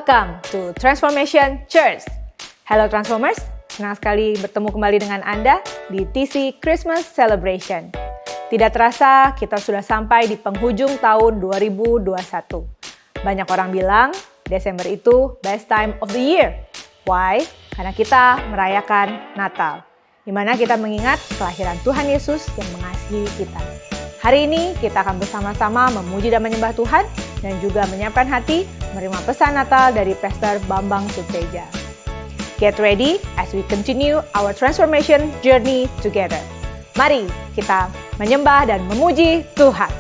Welcome to Transformation Church. Hello Transformers, senang sekali bertemu kembali dengan Anda di TC Christmas Celebration. Tidak terasa kita sudah sampai di penghujung tahun 2021. Banyak orang bilang Desember itu best time of the year. Why? Karena kita merayakan Natal, di mana kita mengingat kelahiran Tuhan Yesus yang mengasihi kita. Hari ini kita akan bersama-sama memuji dan menyembah Tuhan dan juga menyiapkan hati menerima pesan Natal dari Pastor Bambang Suteja. Get ready as we continue our transformation journey together. Mari kita menyembah dan memuji Tuhan.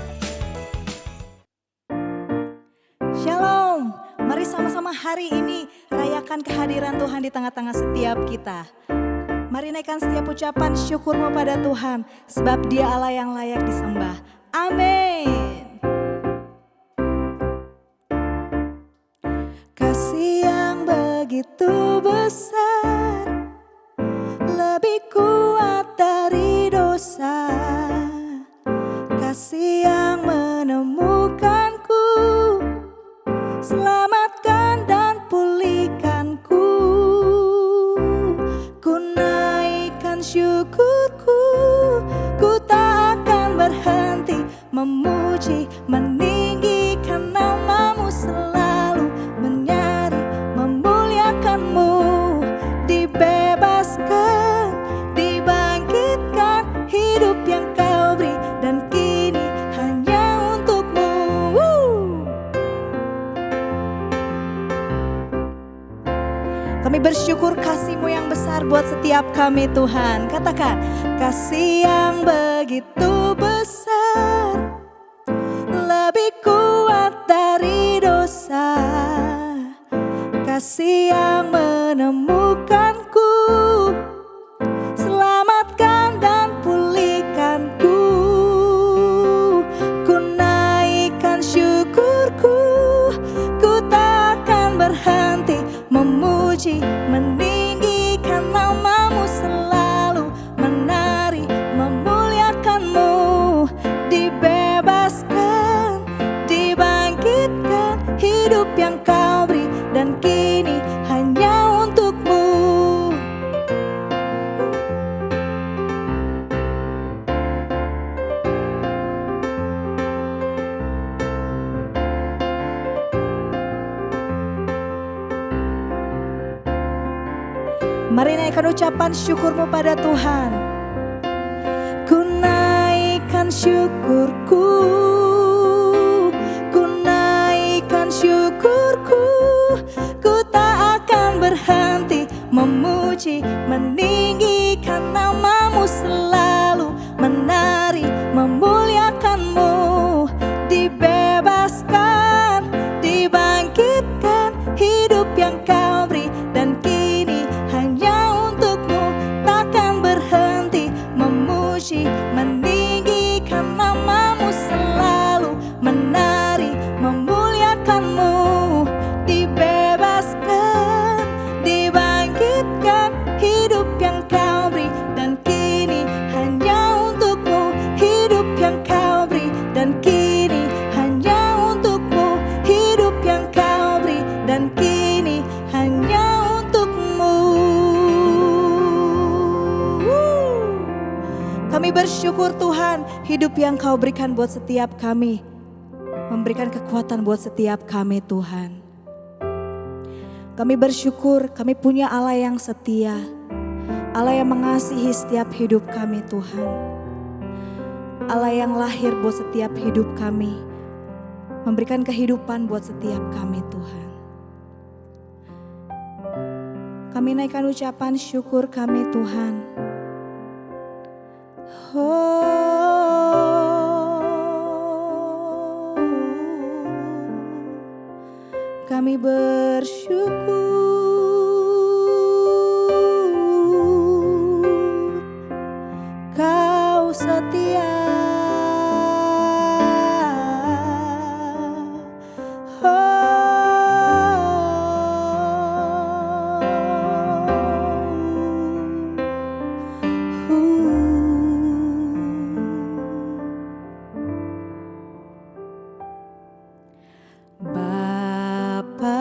Shalom, mari sama-sama hari ini rayakan kehadiran Tuhan di tengah-tengah setiap kita. Mari naikkan setiap ucapan syukurmu pada Tuhan, sebab Dia Allah yang layak disembah. Amin. Kasih yang begitu besar, lebih kuat dari dosa. Kasih yang menemukanku, selamatkan dan pulihkanku. Ku naikkan syukurku, ku tak akan berhenti memuji, meninggikan namamu, selalu menyari, memuliakanmu. Dibebaskan, dibangkitkan, hidup yang kau beri dan kini hanya untukmu. Kami bersyukur kasih-Mu yang besar buat setiap kami Tuhan. Katakan, kasih yang begitu besar, lebih kuat dari dosa. Kasih yang menemukanku, selamatkan dan pulihkanku. Ku naikkan syukurku, ku tak akan berhenti memuji, meninggikan namamu, selalu menari, memuliakanmu. Dibebaskan, dibangkitkan, hidup yang kau beri dan kini hanya untukmu. Mari naikkan ucapan syukurmu pada Tuhan. Ku naikkan syukurku, ku naikkan syukurku, ku tak akan berhenti memuji, meninggikan namamu, selalu menari, memuliakanmu. Dibebaskan, dibangkitkan, hidup yang kau beri dan kini hanya untukmu. Takkan berhenti memuji, meninggikan namamu, selalu menari, memuliakanmu. Dibebaskan, dibangkitkan, hidup yang kau beri dan kini hanya untukmu. Hidup yang kau beri dan kini hanya untukmu. Hidup yang kau beri dan kini hanya untukmu. Kami bersyukur Tuhan, hidup yang kau berikan buat setiap kami, memberikan kekuatan buat setiap kami Tuhan. Kami bersyukur kami punya Allah yang setia, Allah yang mengasihi setiap hidup kami Tuhan. Allah yang lahir buat setiap hidup kami, memberikan kehidupan buat setiap kami Tuhan. Kami naikkan ucapan syukur kami Tuhan. Kami bersyukur Kau setia. Bapa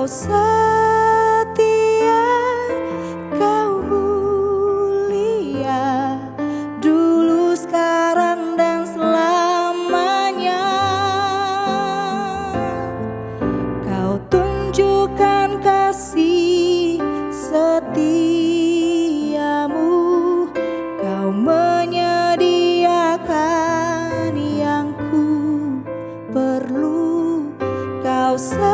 setia, Kau mulia, dulu, sekarang, dan selamanya. Kau tunjukkan kasih setiamu, Kau menyediakan yang ku perlu. Kau setia,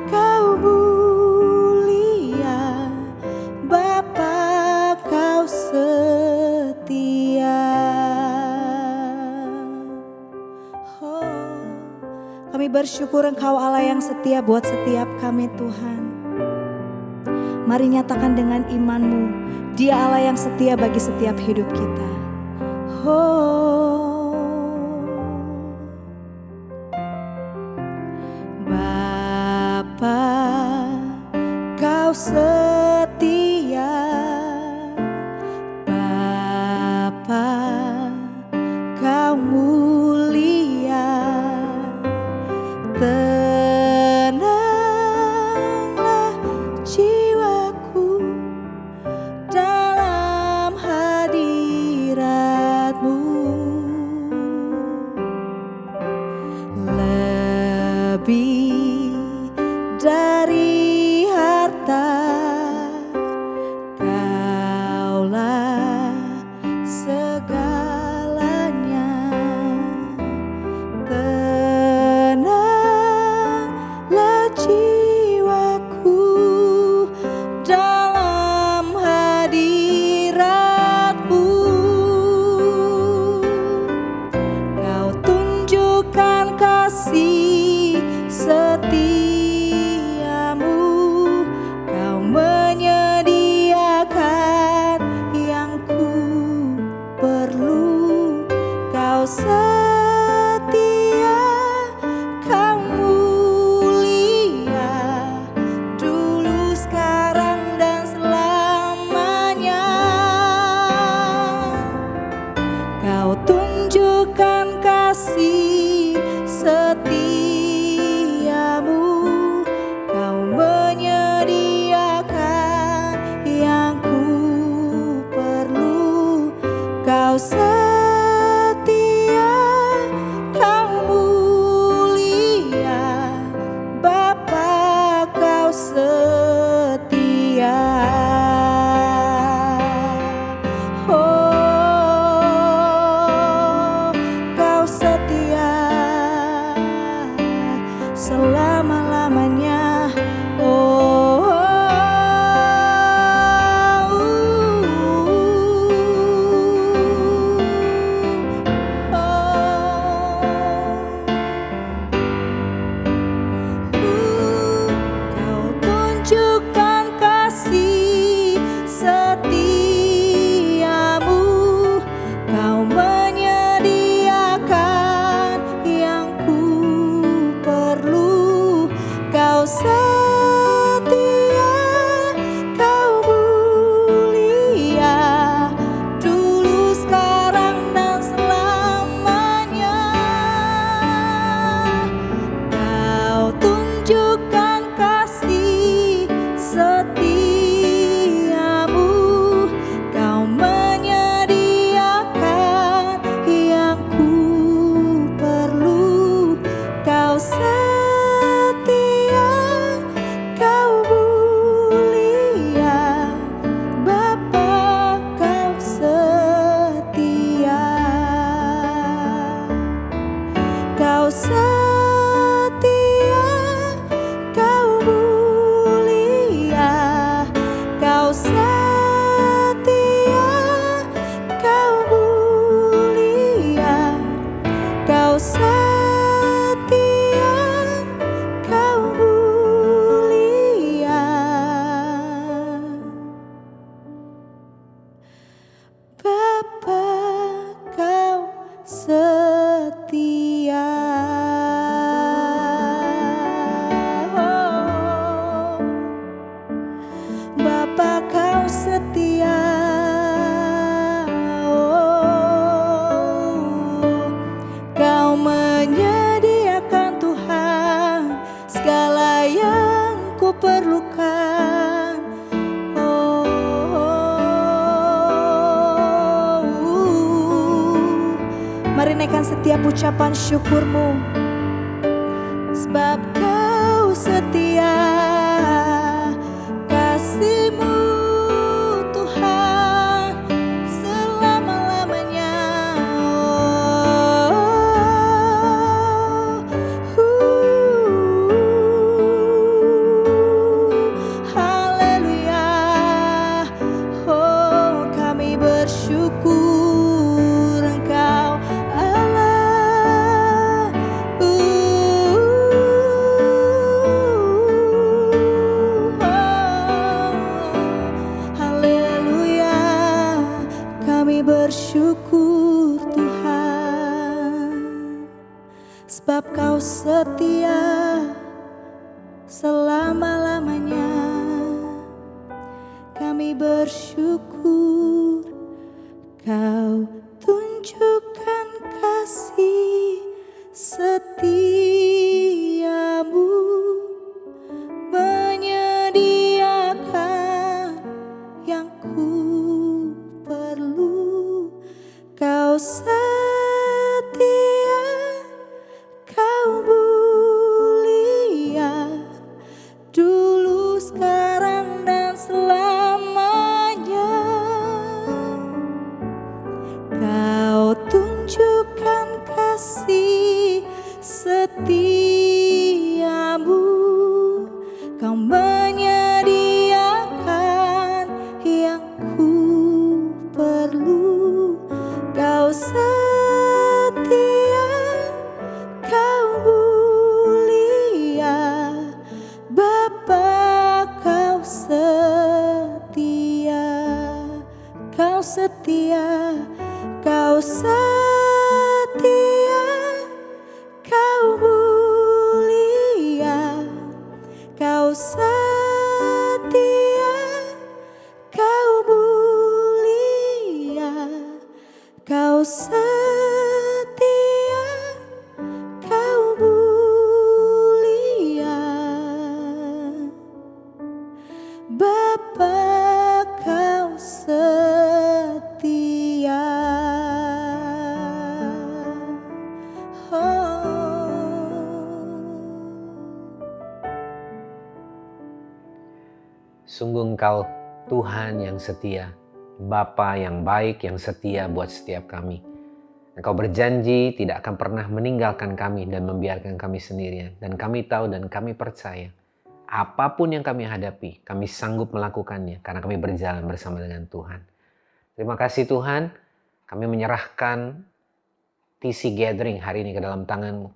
Kau mulia, Bapa, Kau setia. Oh, kami bersyukur Engkau Allah yang setia buat setiap kami Tuhan. Mari nyatakan dengan imanmu, Dia Allah yang setia bagi setiap hidup kita. Bapa, Kau setia. Bapa, Kau mulia. Tenanglah jiwaku dalam hadirat-Mu. Lebih dari harta, Kaulah segalanya. Tenanglah jiwaku dalam hadirat-Mu. Kau tunjukkan kasih setiamu, Kau menyediakan yang ku perlu. Kau setia, Kau mulia, dulu, sekarang, dan selamanya. Kau tunjukkan kasih setiamu, Kau menyediakan yang ku perlu. Kau setia, Kau mulia, Bapa, Kau setia. Oh, Kau setia selama-lamanya. Kau tunjukkan kasih setiamu, Kau menyediakan yang ku perlu. Kau setia, Kau mulia, dulu, sekarang, dan selamanya. Kau tunjukkan kasih setiamu, Kau menyediakan yang ku perlu. Kau setia, Kau mulia, Bapa, Kau setia. Kau setia, Kau mulia, Kau setia, Kau mulia, Kau setia, Kau mulia, Bapa, Kau setia. Bapa, Kau setia. Kau naikkan setiap ucapan syukurmu. Sebab Kau setia, kasih-Mu Tuhan selama-lamanya. Haleluya. Oh, kami bersyukur Engkau Allah. Haleluya. Kami bersyukur Tuhan, sebab Kau setia selama-lamanya. Kami bersyukur Kau tunjukkan kasih setiamu, menyediakan yang ku perlu. Kau setia, Kau mulia, dulu, sekarang, dan selamanya. Kau tunjukkan kasih setiamu, Kau menyediakan yang ku perlu. Kau setia, Kau mulia, Bapa, Kau setia. Kau setia, Kau setia, Kau mulia, Kau setia, Kau mulia, Kau setia, Kau mulia, Bapa, Kau setia. Sungguh Engkau Tuhan yang setia, Bapa yang baik yang setia buat setiap kami. Engkau berjanji tidak akan pernah meninggalkan kami dan membiarkan kami sendirian. Dan kami tahu dan kami percaya, apapun yang kami hadapi, kami sanggup melakukannya karena kami berjalan bersama dengan Tuhan. Terima kasih Tuhan, kami menyerahkan TC Gathering hari ini ke dalam tangan-Mu.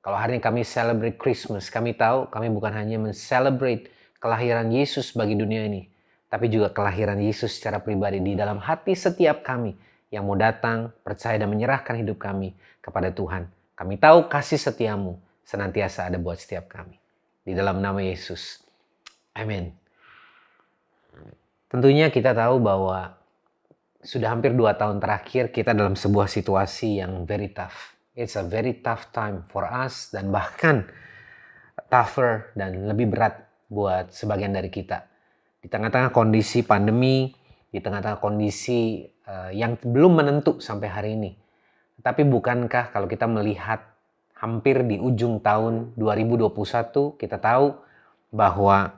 Kalau hari ini kami celebrate Christmas, kami tahu kami bukan hanya men-celebrate kelahiran Yesus bagi dunia ini, tapi juga kelahiran Yesus secara pribadi di dalam hati setiap kami yang mau datang, percaya dan menyerahkan hidup kami kepada Tuhan. Kami tahu kasih setiamu senantiasa ada buat setiap kami. Di dalam nama Yesus. Amin. Tentunya kita tahu bahwa sudah hampir 2 tahun terakhir kita dalam sebuah situasi yang very tough. It's a very tough time for us dan bahkan tougher dan lebih berat buat sebagian dari kita. Di tengah-tengah kondisi pandemi, di tengah-tengah kondisi yang belum menentu sampai hari ini. Tapi bukankah kalau kita melihat hampir di ujung tahun 2021, kita tahu bahwa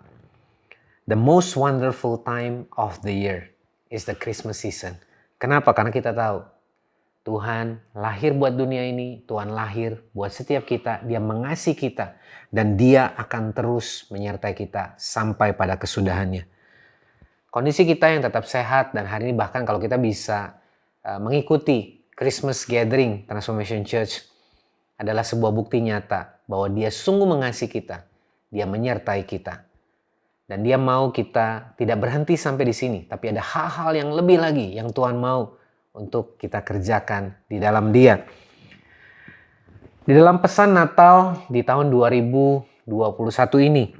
the most wonderful time of the year is the Christmas season. Kenapa? Karena kita tahu Tuhan lahir buat dunia ini, Tuhan lahir buat setiap kita, Dia mengasihi kita, dan Dia akan terus menyertai kita sampai pada kesudahannya. Kondisi kita yang tetap sehat, dan hari ini bahkan kalau kita bisa mengikuti Christmas Gathering Transformation Church adalah sebuah bukti nyata bahwa Dia sungguh mengasihi kita, Dia menyertai kita. Dan Dia mau kita tidak berhenti sampai di sini, tapi ada hal-hal yang lebih lagi yang Tuhan mau untuk kita kerjakan di dalam Dia. Di dalam pesan Natal di tahun 2021 ini,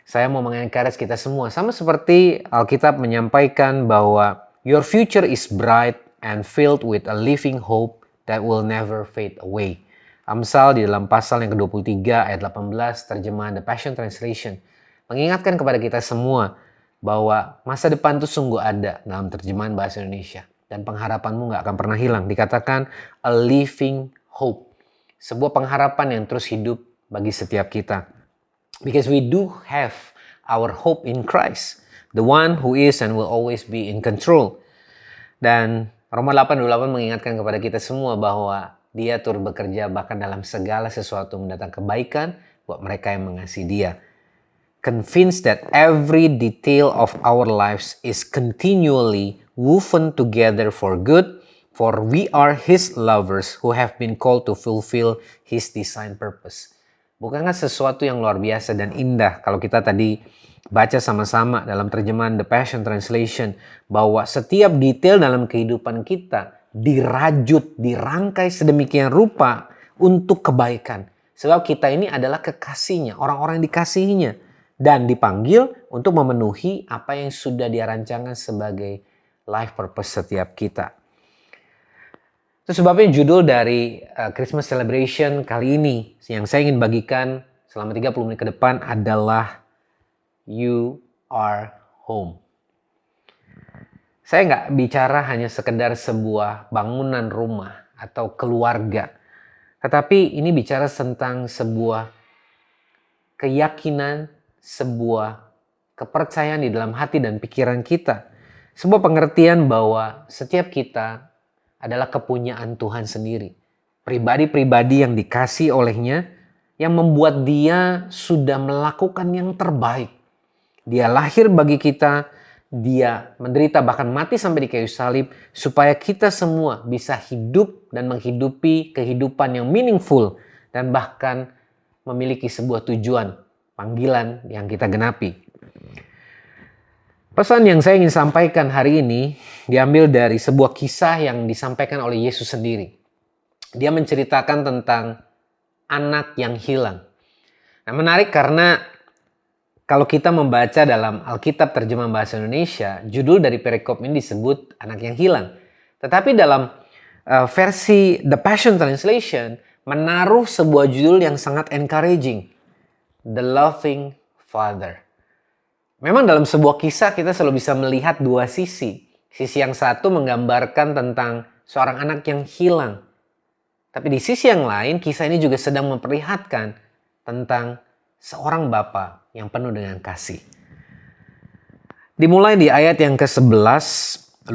saya mau mengencourage kita semua. Sama seperti Alkitab menyampaikan bahwa your future is bright and filled with a living hope that will never fade away. Amsal di dalam pasal yang ke-23 ayat 18 terjemahan The Passion Translation mengingatkan kepada kita semua bahwa masa depan itu sungguh ada dalam terjemahan bahasa Indonesia. Dan pengharapanmu gak akan pernah hilang. Dikatakan a living hope. Sebuah pengharapan yang terus hidup bagi setiap kita. Because we do have our hope in Christ, the one who is and will always be in control. Dan Roma 8:28 mengingatkan kepada kita semua bahwa Dia turut bekerja bahkan dalam segala sesuatu mendatang kebaikan buat mereka yang mengasihi Dia. Convinced that every detail of our lives is continually woven together for good, for we are His lovers who have been called to fulfill His design purpose. Bukankah sesuatu yang luar biasa dan indah kalau kita tadi baca sama-sama dalam terjemahan The Passion Translation bahwa setiap detail dalam kehidupan kita dirajut, dirangkai sedemikian rupa untuk kebaikan. Sebab kita ini adalah kekasihnya, orang-orang yang dikasihinya. Dan dipanggil untuk memenuhi apa yang sudah dia rancangkan sebagai life purpose setiap kita. Itu sebabnya judul dari Christmas Celebration kali ini yang saya ingin bagikan selama 30 menit ke depan adalah You Are Home. Saya nggak bicara hanya sekedar sebuah bangunan rumah atau keluarga. Tetapi ini bicara tentang sebuah keyakinan, sebuah kepercayaan di dalam hati dan pikiran kita. Sebuah pengertian bahwa setiap kita adalah kepunyaan Tuhan sendiri. Pribadi-pribadi yang dikasih olehnya, yang membuat Dia sudah melakukan yang terbaik. Dia lahir bagi kita, Dia menderita bahkan mati sampai di kayu salib, supaya kita semua bisa hidup dan menghidupi kehidupan yang meaningful dan bahkan memiliki sebuah tujuan, panggilan yang kita genapi. Pesan yang saya ingin sampaikan hari ini diambil dari sebuah kisah yang disampaikan oleh Yesus sendiri. Dia menceritakan tentang anak yang hilang. Nah, menarik karena kalau kita membaca dalam Alkitab terjemahan bahasa Indonesia, judul dari perikop ini disebut anak yang hilang. Tetapi dalam versi The Passion Translation menaruh sebuah judul yang sangat encouraging. The Loving Father. Memang dalam sebuah kisah kita selalu bisa melihat dua sisi. Sisi yang satu menggambarkan tentang seorang anak yang hilang. Tapi di sisi yang lain kisah ini juga sedang memperlihatkan tentang seorang bapa yang penuh dengan kasih. Dimulai di ayat yang ke-11,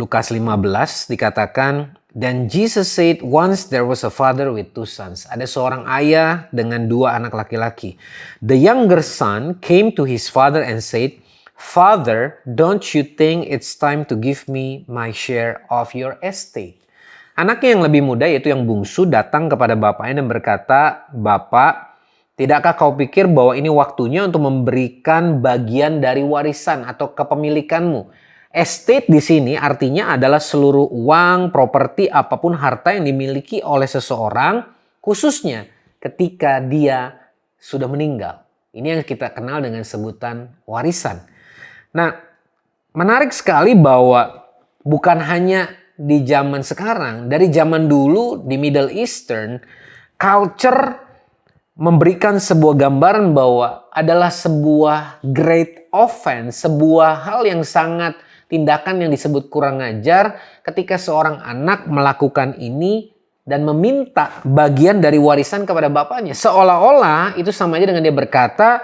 Lukas 15 dikatakan, "Then Jesus said, once there was a father with two sons." Ada seorang ayah dengan dua anak laki-laki. The younger son came to his father and said, "Father, don't you think it's time to give me my share of your estate?" Anaknya yang lebih muda, yaitu yang bungsu, datang kepada bapaknya dan berkata, "Bapak, tidakkah kau pikir bahwa ini waktunya untuk memberikan bagian dari warisan atau kepemilikanmu?" Estate di sini artinya adalah seluruh uang, properti, apapun harta yang dimiliki oleh seseorang, khususnya ketika dia sudah meninggal. Ini yang kita kenal dengan sebutan warisan. Nah, menarik sekali bahwa bukan hanya di zaman sekarang, dari zaman dulu di Middle Eastern, culture memberikan sebuah gambaran bahwa adalah sebuah great offense, sebuah hal yang sangat tindakan yang disebut kurang ajar ketika seorang anak melakukan ini dan meminta bagian dari warisan kepada bapaknya. Seolah-olah itu sama aja dengan dia berkata,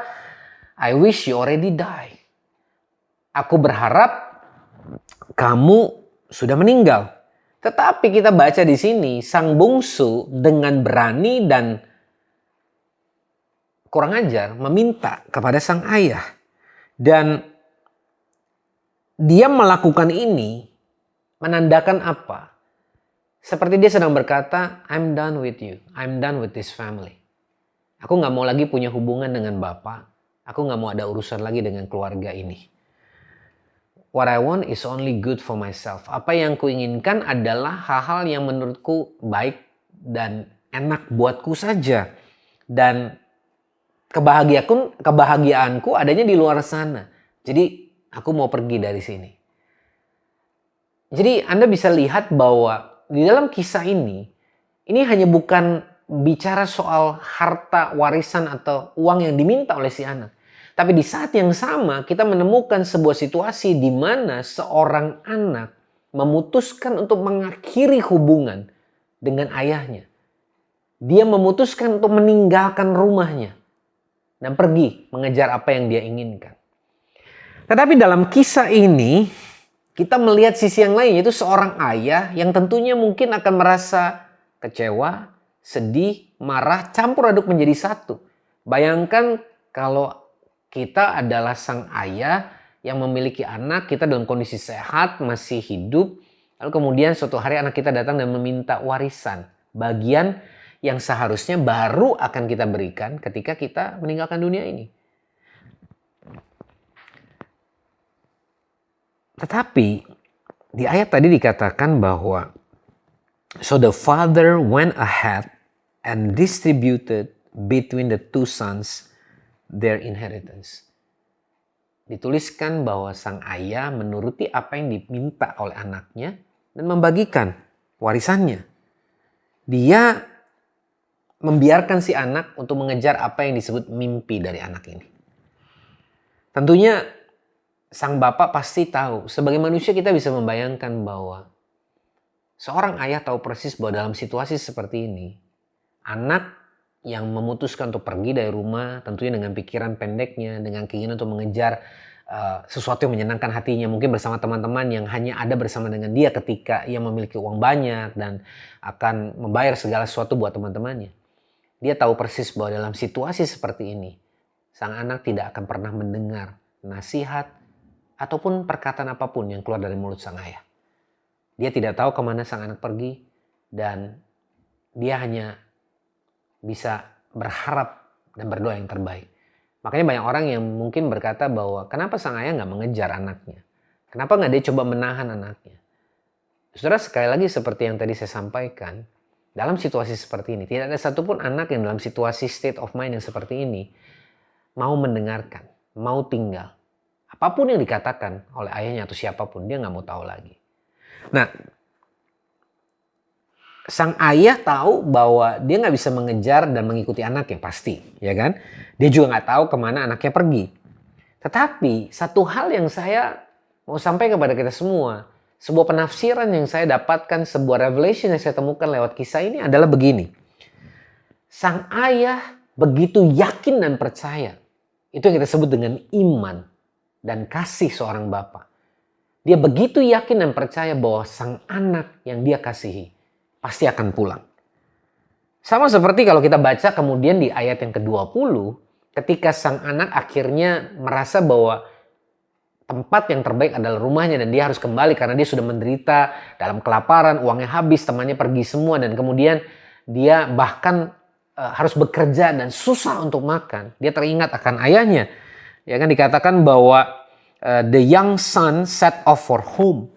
"I wish you already die." Aku berharap kamu sudah meninggal. Tetapi kita baca di sini sang bungsu dengan berani dan kurang ajar meminta kepada sang ayah. Dan dia melakukan ini menandakan apa? Seperti dia sedang berkata, "I'm done with you. I'm done with this family." Aku gak mau lagi punya hubungan dengan bapak. Aku gak mau ada urusan lagi dengan keluarga ini. What I want is only good for myself. Apa yang kuinginkan adalah hal-hal yang menurutku baik dan enak buatku saja. Dan kebahagiaanku adanya di luar sana. Jadi aku mau pergi dari sini. Jadi Anda bisa lihat bahwa di dalam kisah ini hanya bukan bicara soal harta warisan atau uang yang diminta oleh si anak. Tapi di saat yang sama kita menemukan sebuah situasi di mana seorang anak memutuskan untuk mengakhiri hubungan dengan ayahnya. dia memutuskan untuk meninggalkan rumahnya dan pergi mengejar apa yang dia inginkan. Tetapi dalam kisah ini, kita melihat sisi yang lain, yaitu seorang ayah yang tentunya mungkin akan merasa kecewa, sedih, marah, campur aduk menjadi satu. Bayangkan kalau kita adalah sang ayah yang memiliki anak, kita dalam kondisi sehat, masih hidup, lalu kemudian suatu hari anak kita datang dan meminta warisan, bagian yang seharusnya baru akan kita berikan ketika kita meninggalkan dunia ini. Tetapi di ayat tadi dikatakan bahwa so the father went ahead and distributed between the two sons their inheritance. Dituliskan bahwa sang ayah menuruti apa yang diminta oleh anaknya dan membagikan warisannya. Dia membiarkan si anak untuk mengejar apa yang disebut mimpi dari anak ini. Tentunya sang bapak pasti tahu, sebagai manusia kita bisa membayangkan bahwa seorang ayah tahu persis bahwa dalam situasi seperti ini, anak yang memutuskan untuk pergi dari rumah, tentunya dengan pikiran pendeknya, dengan keinginan untuk mengejar sesuatu yang menyenangkan hatinya, mungkin bersama teman-teman yang hanya ada bersama dengan dia ketika ia memiliki uang banyak dan akan membayar segala sesuatu buat teman-temannya. Dia tahu persis bahwa dalam situasi seperti ini, sang anak tidak akan pernah mendengar nasihat ataupun perkataan apapun yang keluar dari mulut sang ayah. Dia tidak tahu kemana sang anak pergi dan dia hanya bisa berharap dan berdoa yang terbaik. Makanya banyak orang yang mungkin berkata bahwa kenapa sang ayah nggak mengejar anaknya? Kenapa nggak dia coba menahan anaknya? Saudara, sekali lagi seperti yang tadi saya sampaikan, dalam situasi seperti ini, tidak ada satupun anak yang dalam situasi state of mind yang seperti ini mau mendengarkan, mau tinggal. Apapun yang dikatakan oleh ayahnya atau siapapun, dia nggak mau tahu lagi. Nah, sang ayah tahu bahwa dia nggak bisa mengejar dan mengikuti anaknya, pasti, ya kan? Dia juga nggak tahu kemana anaknya pergi. Tetapi satu hal yang saya mau sampaikan kepada kita semua, sebuah penafsiran yang saya dapatkan, sebuah revelation yang saya temukan lewat kisah ini adalah begini. Sang ayah begitu yakin dan percaya. Itu yang kita sebut dengan iman dan kasih seorang bapa. Dia begitu yakin dan percaya bahwa sang anak yang dia kasihi pasti akan pulang. Sama seperti kalau kita baca kemudian di ayat yang ke-20, ketika sang anak akhirnya merasa bahwa tempat yang terbaik adalah rumahnya dan dia harus kembali karena dia sudah menderita dalam kelaparan, uangnya habis, temannya pergi semua dan kemudian dia bahkan harus bekerja dan susah untuk makan. Dia teringat akan ayahnya. Ya kan, dikatakan bahwa the young son set off for home.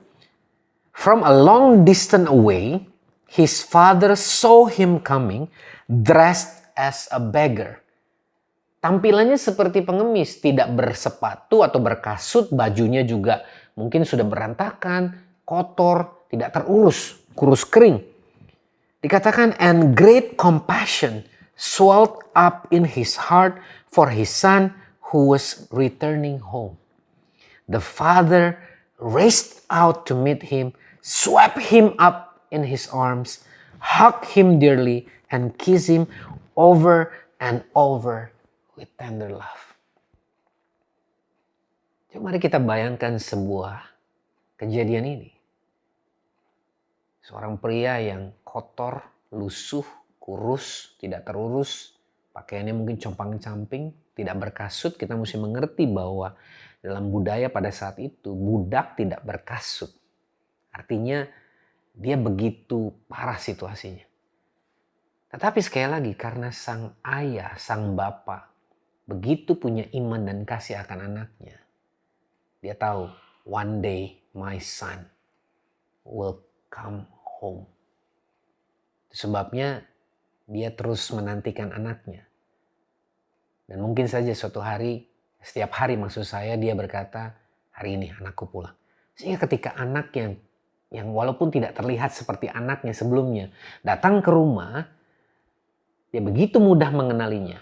From a long distance away, his father saw him coming dressed as a beggar. Tampilannya seperti pengemis, tidak bersepatu atau berkasut, bajunya juga mungkin sudah berantakan, kotor, tidak terurus, kurus kering. Dikatakan, and great compassion swelled up in his heart for his son who was returning home. The father raced out to meet him, swept him up in his arms, hugged him dearly, and kissed him over and over with tender love. Coba mari kita bayangkan sebuah kejadian ini. Seorang pria yang kotor, lusuh, kurus, tidak terurus, pakaiannya mungkin compang-camping, tidak berkasut. Kita mesti mengerti bahwa dalam budaya pada saat itu, budak tidak berkasut. Artinya dia begitu parah situasinya. Tetapi sekali lagi, karena sang ayah, sang bapa begitu punya iman dan kasih akan anaknya, dia tahu one day my son will come home. Itu sebabnya dia terus menantikan anaknya. Dan mungkin saja suatu hari, setiap hari maksud saya, dia berkata, hari ini anakku pulang. Sehingga ketika anak yang walaupun tidak terlihat seperti anaknya sebelumnya datang ke rumah, dia begitu mudah mengenalinya.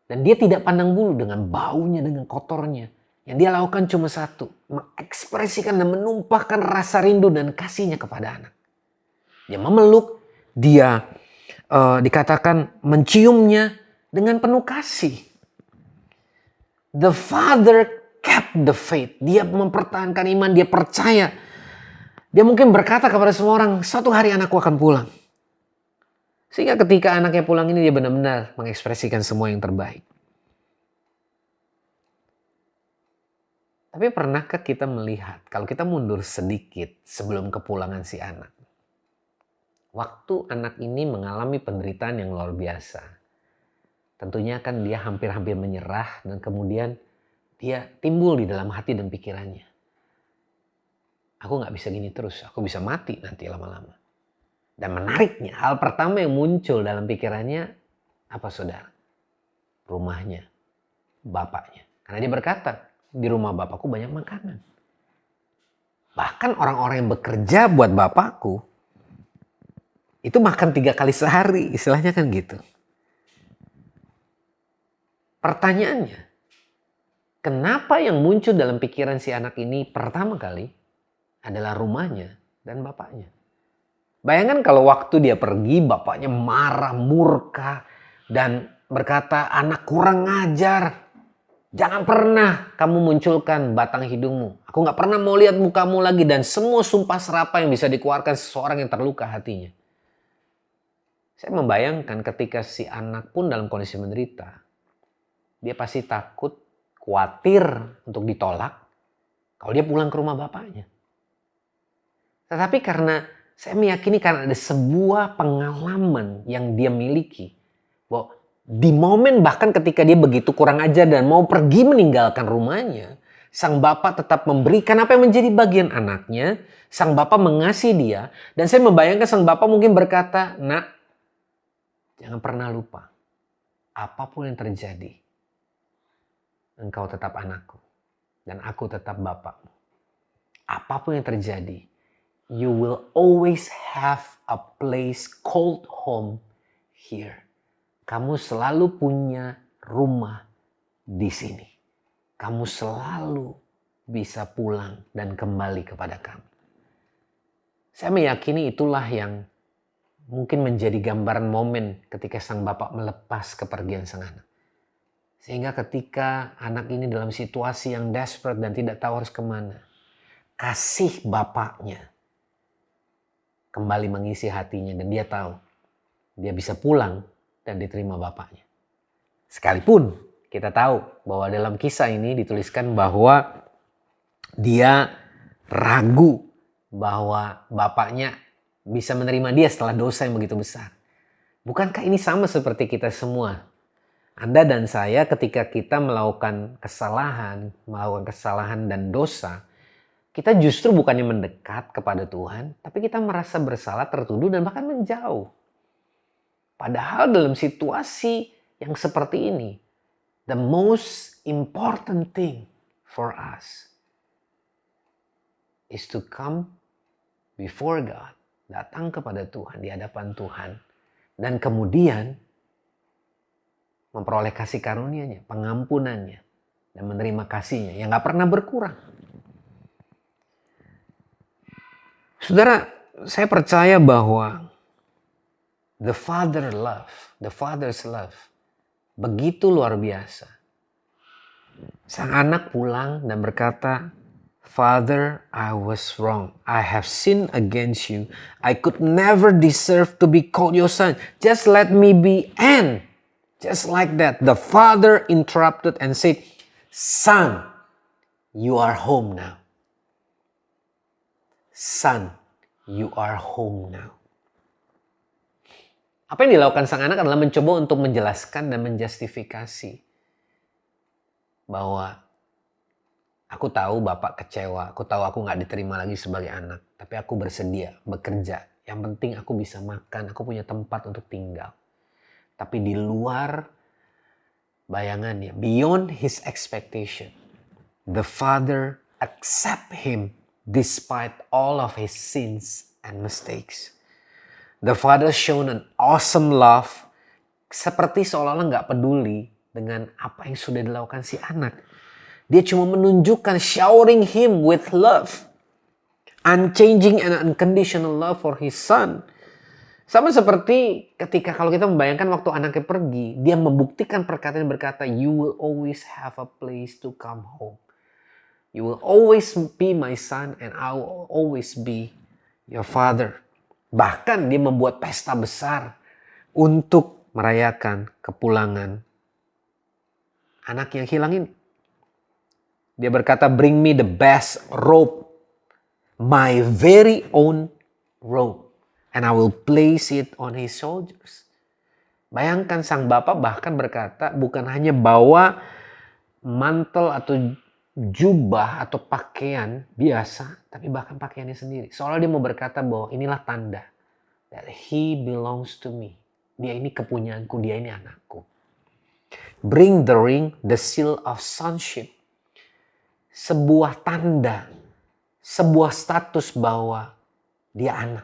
Dan dia tidak pandang bulu dengan baunya, dengan kotornya. Yang dia lakukan cuma satu, mengekspresikan dan menumpahkan rasa rindu dan kasihnya kepada anak. Dia memeluk, dia dikatakan menciumnya dengan penuh kasih. The father kept the faith. Dia mempertahankan iman, dia percaya. Dia mungkin berkata kepada semua orang, suatu hari anakku akan pulang. Sehingga ketika anaknya pulang ini dia benar-benar mengekspresikan semua yang terbaik. Tapi pernahkah kita melihat, kalau kita mundur sedikit sebelum kepulangan si anak. Waktu anak ini mengalami penderitaan yang luar biasa. Tentunya kan dia hampir-hampir menyerah dan kemudian dia timbul di dalam hati dan pikirannya. Aku gak bisa gini terus, aku bisa mati nanti lama-lama. Dan menariknya, hal pertama yang muncul dalam pikirannya, apa saudara? Rumahnya, bapaknya. Karena dia berkata, di rumah bapakku banyak makanan. Bahkan orang-orang yang bekerja buat bapakku, itu makan 3 kali sehari, istilahnya kan gitu. Pertanyaannya, kenapa yang muncul dalam pikiran si anak ini pertama kali adalah rumahnya dan bapaknya? Bayangkan kalau waktu dia pergi, bapaknya marah, murka, dan berkata, anak kurang ngajar. Jangan pernah kamu munculkan batang hidungmu. Aku gak pernah mau lihat mukamu lagi. Dan semua sumpah serapah yang bisa dikeluarkan seseorang yang terluka hatinya. Saya membayangkan ketika si anak pun dalam kondisi menderita. Dia pasti takut, khawatir untuk ditolak kalau dia pulang ke rumah bapaknya. Tetapi karena saya meyakini karena ada sebuah pengalaman yang dia miliki. Bahwa di momen bahkan ketika dia begitu kurang ajar dan mau pergi meninggalkan rumahnya. Sang bapak tetap memberikan apa yang menjadi bagian anaknya. Sang bapak mengasihi dia. Dan saya membayangkan sang bapak mungkin berkata, nak, jangan pernah lupa. Apapun yang terjadi, engkau tetap anakku. Dan aku tetap bapakmu. Apapun yang terjadi, you will always have a place called home here. Kamu selalu punya rumah di sini. Kamu selalu bisa pulang dan kembali kepada kami. Saya meyakini itulah yang mungkin menjadi gambaran momen ketika sang bapak melepas kepergian sang anak. Sehingga ketika anak ini dalam situasi yang desperate dan tidak tahu harus kemana, kasih bapaknya kembali mengisi hatinya dan dia tahu dia bisa pulang dan diterima bapaknya. Sekalipun kita tahu bahwa dalam kisah ini dituliskan bahwa dia ragu bahwa bapaknya bisa menerima dia setelah dosa yang begitu besar. Bukankah ini sama seperti kita semua? Anda dan saya ketika kita melakukan kesalahan dan dosa, kita justru bukannya mendekat kepada Tuhan, tapi kita merasa bersalah, tertuduh, dan bahkan menjauh. Padahal dalam situasi yang seperti ini, the most important thing for us is to come before God, datang kepada Tuhan, di hadapan Tuhan, dan kemudian memperoleh kasih karunia-Nya, pengampunannya, dan menerima kasih-Nya yang gak pernah berkurang. Saudara, saya percaya bahwa the Father's love begitu luar biasa. Sang anak pulang dan berkata, Father, I was wrong. I have sinned against you. I could never deserve to be called your son. Just let me be. And just like that, the father interrupted and said, Son, you are home now. Son, you are home now. Apa yang dilakukan sang anak adalah mencoba untuk menjelaskan dan menjustifikasi bahwa aku tahu bapak kecewa, aku tahu aku gak diterima lagi sebagai anak, tapi aku bersedia bekerja. Yang penting aku bisa makan, aku punya tempat untuk tinggal. Tapi di luar bayangannya, beyond his expectation, the father accept him despite all of his sins and mistakes. The father shown an awesome love, seperti seolah-olah gak peduli dengan apa yang sudah dilakukan si anak. Dia cuma menunjukkan, showering him with love. Unchanging and unconditional love for his son. Sama seperti ketika kalau kita membayangkan waktu anaknya pergi, dia membuktikan perkataan berkata, you will always have a place to come home. You will always be my son and I will always be your father. Bahkan dia membuat pesta besar untuk merayakan kepulangan anak yang hilang ini. Dia berkata, bring me the best robe, my very own robe, and I will place it on his shoulders. Bayangkan sang bapak bahkan berkata, bukan hanya bawa mantel atau jubah atau pakaian biasa, tapi bahkan pakaiannya sendiri. Seolah dia mau berkata bahwa inilah tanda that he belongs to me. Dia ini kepunyaanku, dia ini anakku. Bring the ring, the seal of sonship. Sebuah tanda, sebuah status bahwa dia anak.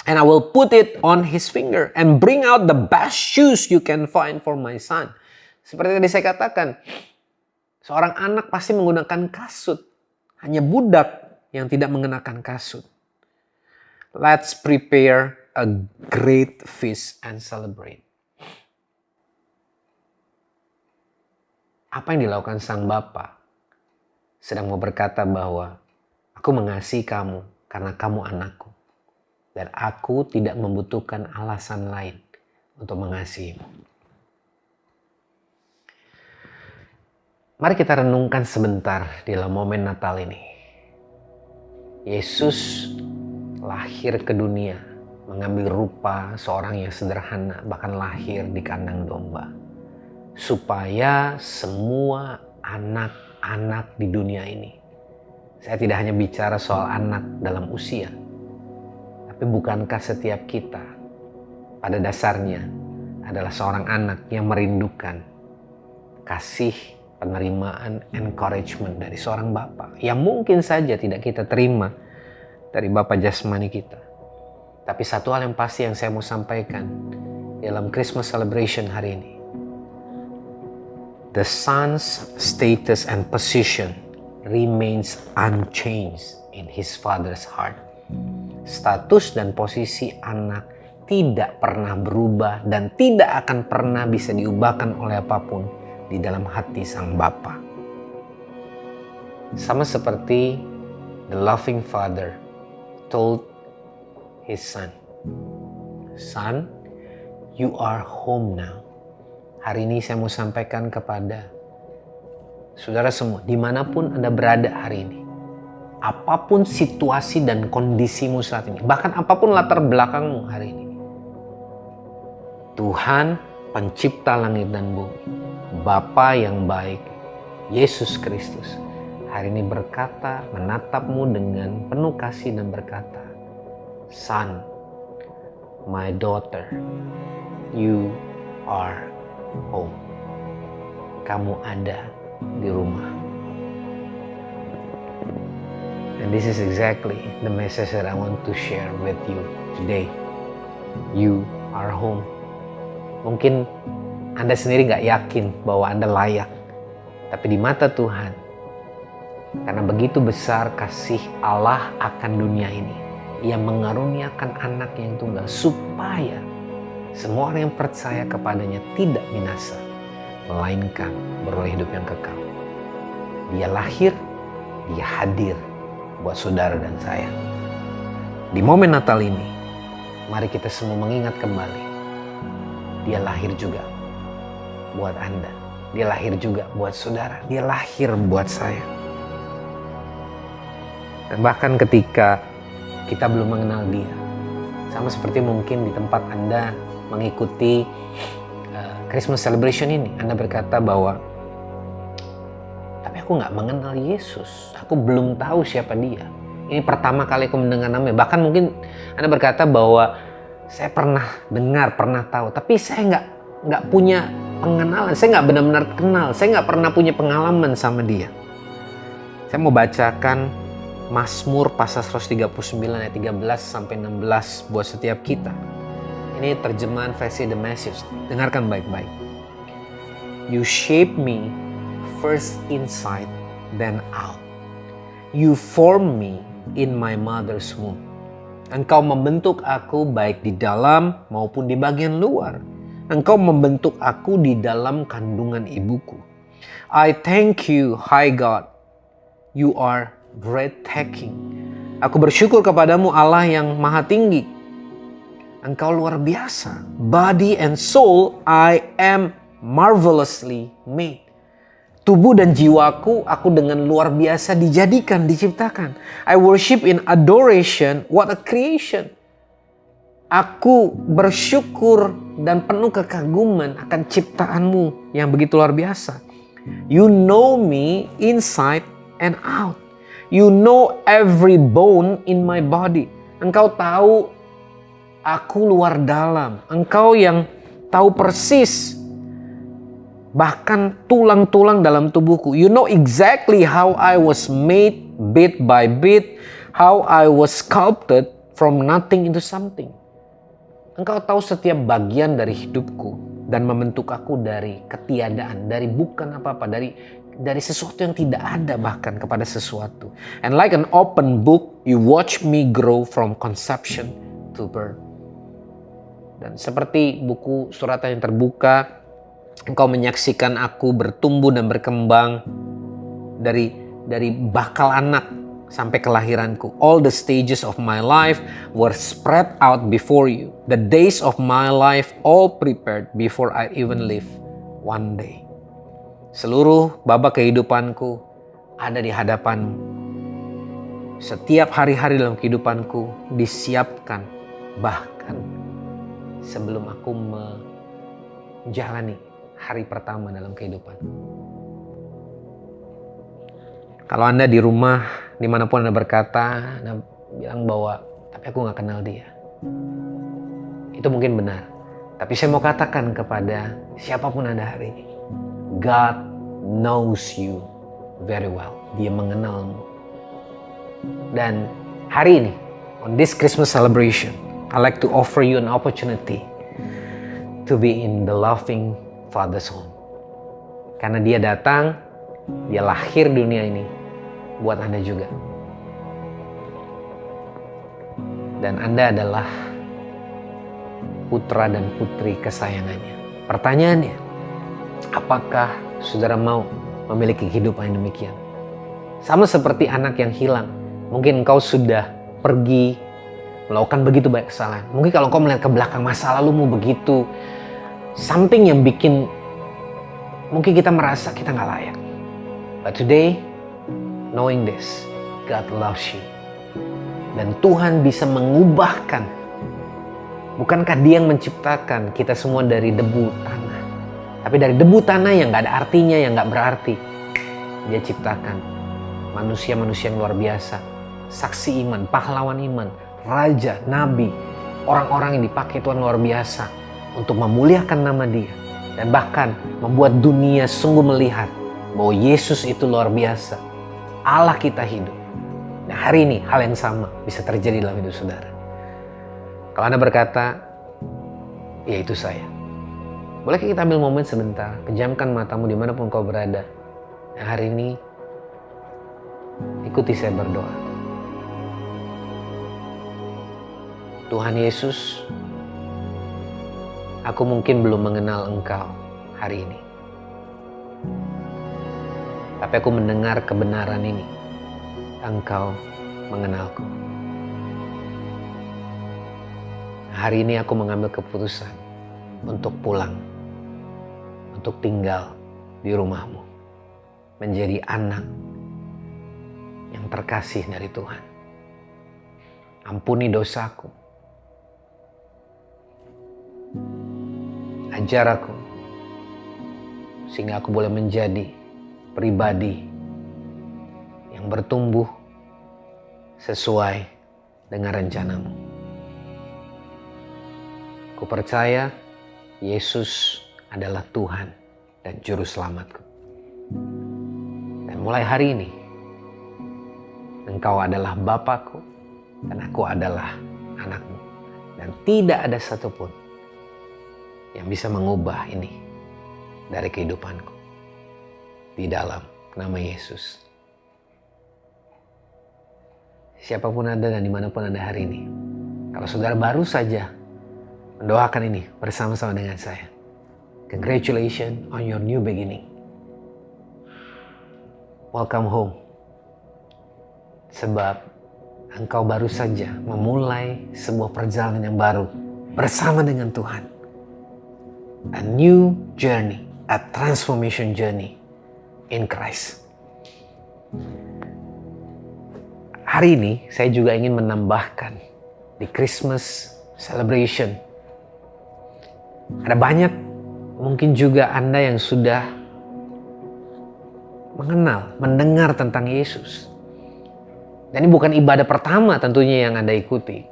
And I will put it on his finger and bring out the best shoes you can find for my son. Seperti tadi saya katakan, seorang anak pasti menggunakan kasut. Hanya budak yang tidak mengenakan kasut. Let's prepare a great feast and celebrate. Apa yang dilakukan sang bapa? Sedang mau berkata bahwa aku mengasihi kamu karena kamu anakku. Dan aku tidak membutuhkan alasan lain untuk mengasihimu. Mari kita renungkan sebentar di dalam momen Natal ini. Yesus lahir ke dunia, mengambil rupa seorang yang sederhana, bahkan lahir di kandang domba. Supaya semua anak-anak di dunia ini, saya tidak hanya bicara soal anak dalam usia, tapi bukankah setiap kita pada dasarnya adalah seorang anak yang merindukan kasih, penerimaan, encouragement dari seorang bapa yang mungkin saja tidak kita terima dari bapa jasmani kita. Tapi satu hal yang pasti yang saya mau sampaikan dalam Christmas celebration hari ini, the son's status and position remains unchanged in his father's heart. Status dan posisi anak tidak pernah berubah dan tidak akan pernah bisa diubahkan oleh apapun di dalam hati sang bapa. Sama seperti the loving father told his son, "Son, you are home now." Hari ini saya mau sampaikan kepada saudara semua, dimanapun Anda berada hari ini, apapun situasi dan kondisimu saat ini, bahkan apapun latar belakangmu hari ini, Tuhan pencipta langit dan bumi, Bapa yang baik, Yesus Kristus, hari ini berkata, menatapmu dengan penuh kasih dan berkata, "Son, my daughter, you are home." Kamu ada di rumah. And this is exactly the message that I want to share with you today. You are home. Mungkin Anda sendiri gak yakin bahwa Anda layak. Tapi di mata Tuhan, karena begitu besar kasih Allah akan dunia ini, Ia mengaruniakan anak yang tunggal supaya semua orang yang percaya kepadanya tidak binasa, melainkan beroleh hidup yang kekal. Dia lahir, Dia hadir buat saudara dan saya. Di momen Natal ini, mari kita semua mengingat kembali, Dia lahir juga buat Anda. Dia lahir juga buat saudara. Dia lahir buat saya. Dan bahkan ketika kita belum mengenal Dia, sama seperti mungkin di tempat Anda mengikuti Christmas celebration ini, Anda berkata bahwa tapi aku gak mengenal Yesus, aku belum tahu siapa Dia, ini pertama kali aku mendengar namanya. Bahkan mungkin Anda berkata bahwa saya pernah dengar, pernah tahu, tapi saya nggak punya pengenalan, saya nggak benar-benar kenal, saya nggak pernah punya pengalaman sama Dia. Saya mau bacakan Mazmur pasal 139 ayat 13 sampai 16 buat setiap kita. Ini terjemahan versi The Message. Dengarkan baik-baik. You shape me first inside, then out. You form me in my mother's womb. Engkau membentuk aku baik di dalam maupun di bagian luar. Engkau membentuk aku di dalam kandungan ibuku. I thank you, High God. You are breathtaking. Aku bersyukur kepadamu Allah yang maha tinggi. Engkau luar biasa. Body and soul, I am marvelously made. Tubuh dan jiwaku, aku dengan luar biasa dijadikan, diciptakan. I worship in adoration, what a creation. Aku bersyukur dan penuh kekaguman akan ciptaanmu yang begitu luar biasa. You know me inside and out. You know every bone in my body. Engkau tahu aku luar dalam. Engkau yang tahu persis bahkan tulang-tulang dalam tubuhku. You know exactly how I was made bit by bit, how I was sculpted from nothing into something. Engkau tahu setiap bagian dari hidupku dan membentuk aku dari ketiadaan, dari bukan apa-apa, dari sesuatu yang tidak ada bahkan kepada sesuatu. And like an open book, you watch me grow from conception to birth. Dan seperti buku suratan yang terbuka, Engkau menyaksikan aku bertumbuh dan berkembang dari bakal anak sampai kelahiranku. All the stages of my life were spread out before you. The days of my life all prepared before I even live one day. Seluruh babak kehidupanku ada di hadapanmu. Setiap hari-hari dalam kehidupanku disiapkan bahkan sebelum aku menjalani hari pertama dalam kehidupan. Kalau Anda di rumah, dimanapun Anda berkata, Anda bilang bahwa, tapi aku gak kenal dia. Itu mungkin benar. Tapi saya mau katakan kepada siapapun Anda hari ini, God knows you very well. Dia mengenalmu. Dan hari ini, on this Christmas celebration, I'd like to offer you an opportunity to be in the loving Father's home. Karena dia datang, dia lahir di dunia ini buat Anda juga. Dan Anda adalah putra dan putri kesayangannya. Pertanyaannya, apakah saudara mau memiliki kehidupan yang demikian? Sama seperti anak yang hilang. Mungkin engkau sudah pergi melakukan begitu banyak kesalahan. Mungkin kalau engkau melihat ke belakang masa lalumu begitu, something yang bikin mungkin kita merasa kita gak layak. But today, knowing this, God loves you. Dan Tuhan bisa mengubahkan. Bukankah Dia yang menciptakan kita semua dari debu tanah? Tapi dari debu tanah yang gak ada artinya, yang gak berarti. Dia ciptakan manusia-manusia yang luar biasa. Saksi iman, pahlawan iman, raja, nabi, orang-orang yang dipakai Tuhan luar biasa untuk memuliakan nama Dia. Dan bahkan membuat dunia sungguh melihat bahwa Yesus itu luar biasa. Allah kita hidup. Nah hari ini hal yang sama bisa terjadi dalam hidup saudara. Kalau Anda berkata, ya itu saya. Bolehkah kita ambil momen sebentar, pejamkan matamu dimanapun kau berada. Nah hari ini, ikuti saya berdoa. Tuhan Yesus, aku mungkin belum mengenal Engkau hari ini. Tapi aku mendengar kebenaran ini. Engkau mengenalku. Hari ini aku mengambil keputusan untuk pulang. Untuk tinggal di rumah-Mu. Menjadi anak yang terkasih dari Tuhan. Ampuni dosaku. Ajar aku sehingga aku boleh menjadi pribadi yang bertumbuh sesuai dengan rencana-Mu. Ku percaya Yesus adalah Tuhan dan Juru Selamatku. Dan mulai hari ini, Engkau adalah Bapakku dan aku adalah anak-Mu. Dan tidak ada satupun yang bisa mengubah ini dari kehidupanku. Di dalam nama Yesus. Siapapun Anda dan dimanapun Anda hari ini, Kalau saudara baru saja mendoakan ini bersama-sama dengan saya, congratulations on your new beginning. Welcome home. Sebab engkau baru saja memulai sebuah perjalanan yang baru bersama dengan Tuhan. A new journey, a transformation journey in Christ. Hari ini saya juga ingin menambahkan di Christmas celebration. Ada banyak mungkin juga Anda yang sudah mendengar tentang Yesus. Dan ini bukan ibadah pertama tentunya yang Anda ikuti.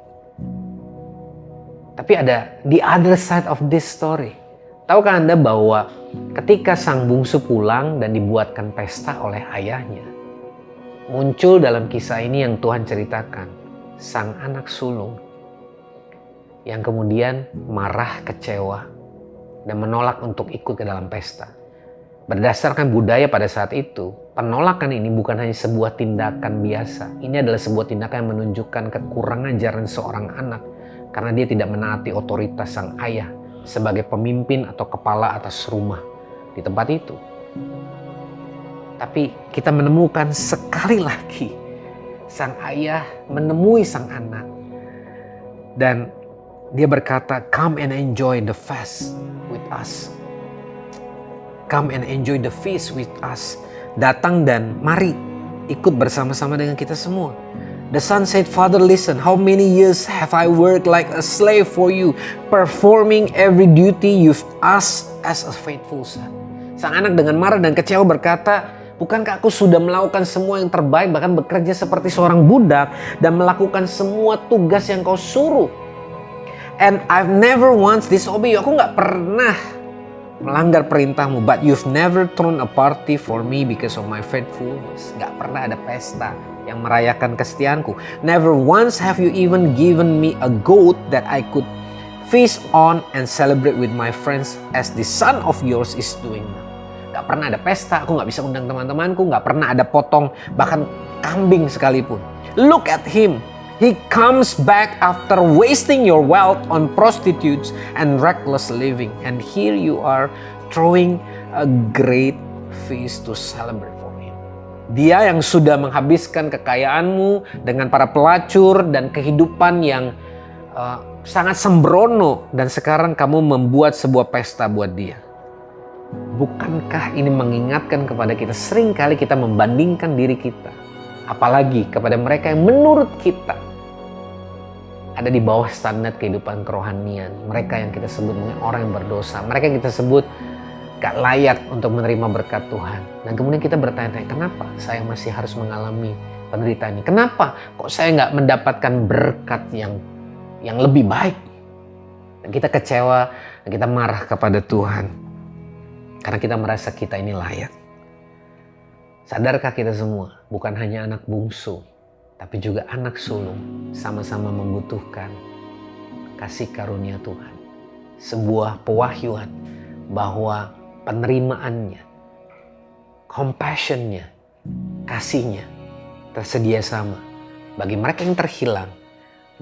Tapi ada the other side of this story. Tahukah Anda bahwa ketika sang bungsu pulang dan dibuatkan pesta oleh ayahnya, muncul dalam kisah ini yang Tuhan ceritakan, sang anak sulung yang kemudian marah, kecewa, dan menolak untuk ikut ke dalam pesta. Berdasarkan budaya pada saat itu, penolakan ini bukan hanya sebuah tindakan biasa. Ini adalah sebuah tindakan yang menunjukkan kekurangan ajaran seorang anak karena dia tidak menaati otoritas sang ayah sebagai pemimpin atau kepala atas rumah di tempat itu. Tapi kita menemukan sekali lagi sang ayah menemui sang anak dan dia berkata, "Come and enjoy the fast with us. Come and enjoy the feast with us." Datang dan mari ikut bersama-sama dengan kita semua. The son said, "Father, listen, how many years have I worked like a slave for you, performing every duty you've asked as a faithful son." Sang anak dengan marah dan kecewa berkata, "Bukankah aku sudah melakukan semua yang terbaik, bahkan bekerja seperti seorang budak dan melakukan semua tugas yang kau suruh? And I've never once disobeyed you." Aku gak pernah melanggar perintahmu. "But you've never thrown a party for me because of my faithfulness." Gak pernah ada pesta yang merayakan kesetiaanku. "Never once have you even given me a goat that I could feast on and celebrate with my friends as the son of yours is doing now." Gak pernah ada pesta, aku gak bisa undang teman-temanku. Gak pernah ada potong bahkan kambing sekalipun. "Look at him. He comes back after wasting your wealth on prostitutes and reckless living. And here you are throwing a great feast to celebrate for him." Dia yang sudah menghabiskan kekayaanmu dengan para pelacur dan kehidupan yang sangat sembrono. Dan sekarang kamu membuat sebuah pesta buat dia. Bukankah ini mengingatkan kepada kita, seringkali kita membandingkan diri kita, apalagi kepada mereka yang menurut kita ada di bawah standar kehidupan kerohanian. Mereka yang kita sebut mungkin orang yang berdosa. Mereka yang kita sebut gak layak untuk menerima berkat Tuhan. Dan kemudian kita bertanya-tanya, kenapa saya masih harus mengalami penderitaan ini? Kenapa kok saya gak mendapatkan berkat yang lebih baik? Dan kita kecewa dan kita marah kepada Tuhan. Karena kita merasa kita ini layak. Sadarkah kita semua, bukan hanya anak bungsu, tapi juga anak sulung sama-sama membutuhkan kasih karunia Tuhan. Sebuah pewahyuan bahwa penerimaannya, compassion-nya, kasihnya tersedia sama bagi mereka yang terhilang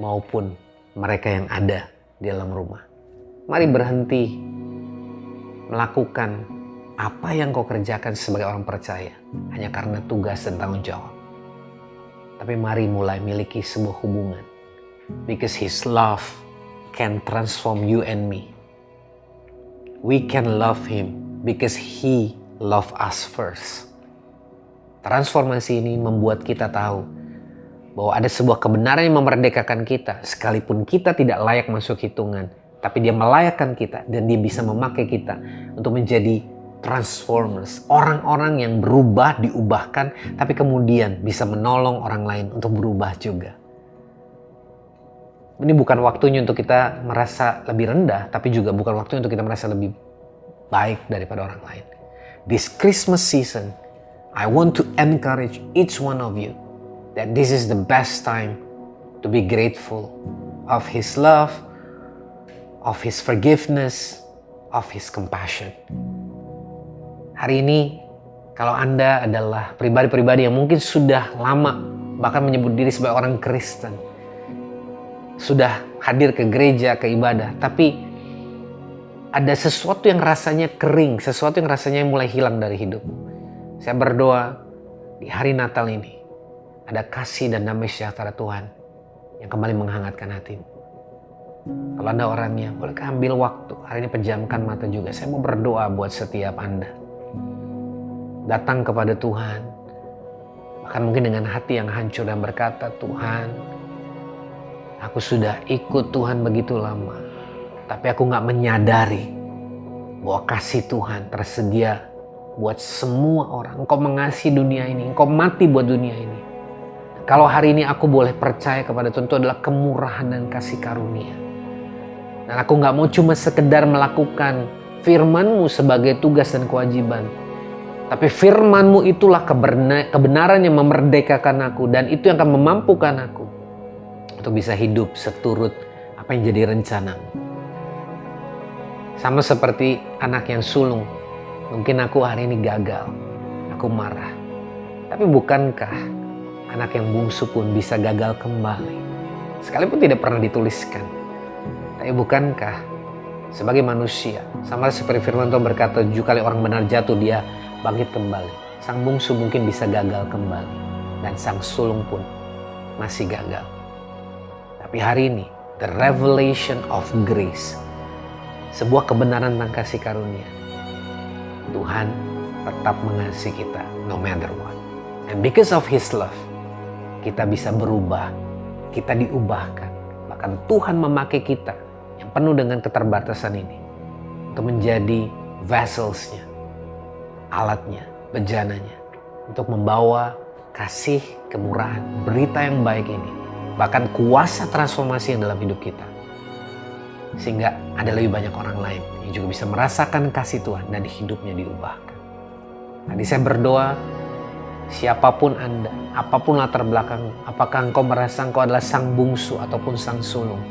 maupun mereka yang ada di dalam rumah. Mari berhenti melakukan apa yang kau kerjakan sebagai orang percaya hanya karena tugas dan tanggung jawab. Tapi mari mulai miliki sebuah hubungan. Because His love can transform you and me. We can love Him because He loved us first. Transformasi ini membuat kita tahu bahwa ada sebuah kebenaran yang memerdekakan kita. Sekalipun kita tidak layak masuk hitungan, tapi Dia melayakkan kita dan Dia bisa memakai kita untuk menjadi transformers, orang-orang yang berubah, diubahkan, tapi kemudian bisa menolong orang lain untuk berubah juga. Ini bukan waktunya untuk kita merasa lebih rendah, tapi juga bukan waktunya untuk kita merasa lebih baik daripada orang lain. This Christmas season, I want to encourage each one of you that this is the best time to be grateful of His love, of His forgiveness, of His compassion. Hari ini, kalau Anda adalah pribadi-pribadi yang mungkin sudah lama bahkan menyebut diri sebagai orang Kristen, sudah hadir ke gereja, ke ibadah, tapi ada sesuatu yang rasanya kering, sesuatu yang rasanya mulai hilang dari hidup. Saya berdoa di hari Natal ini, ada kasih dan damai sejahtera Tuhan yang kembali menghangatkan hatimu. Kalau Anda orangnya, bolehkah ambil waktu, hari ini pejamkan mata juga. Saya mau berdoa buat setiap Anda. Datang kepada Tuhan, bahkan mungkin dengan hati yang hancur dan berkata, Tuhan, aku sudah ikut Tuhan begitu lama, tapi aku gak menyadari bahwa kasih Tuhan tersedia buat semua orang. Engkau mengasihi dunia ini, Engkau mati buat dunia ini. Kalau hari ini aku boleh percaya kepada Tuhan, itu adalah kemurahan dan kasih karunia. Dan aku gak mau cuma sekedar melakukan firman-Mu sebagai tugas dan kewajiban. Tapi firman-Mu itulah kebenaran yang memerdekakan aku. Dan itu yang akan memampukan aku untuk bisa hidup seturut apa yang jadi rencana-Mu. Sama seperti anak yang sulung. Mungkin aku hari ini gagal. Aku marah. Tapi bukankah anak yang bungsu pun bisa gagal kembali? Sekalipun tidak pernah dituliskan. Tapi bukankah sebagai manusia, sama seperti firman Tuhan berkata, 7 kali orang benar jatuh, dia bangkit kembali. Sang bungsu mungkin bisa gagal kembali. Dan sang sulung pun masih gagal. Tapi hari ini, the revelation of grace, sebuah kebenaran tentang kasih karunia. Tuhan tetap mengasihi kita no matter what. And because of His love, kita bisa berubah, kita diubahkan. Bahkan Tuhan memakai kita yang penuh dengan keterbatasan ini untuk menjadi vessels-nya, alatnya, bejananya, untuk membawa kasih, kemurahan, berita yang baik ini, bahkan kuasa transformasi yang dalam hidup kita. Sehingga ada lebih banyak orang lain yang juga bisa merasakan kasih Tuhan dan hidupnya diubahkan. Tadi saya berdoa, siapapun Anda, apapun latar belakang, apakah engkau merasa engkau adalah sang bungsu ataupun sang sulung,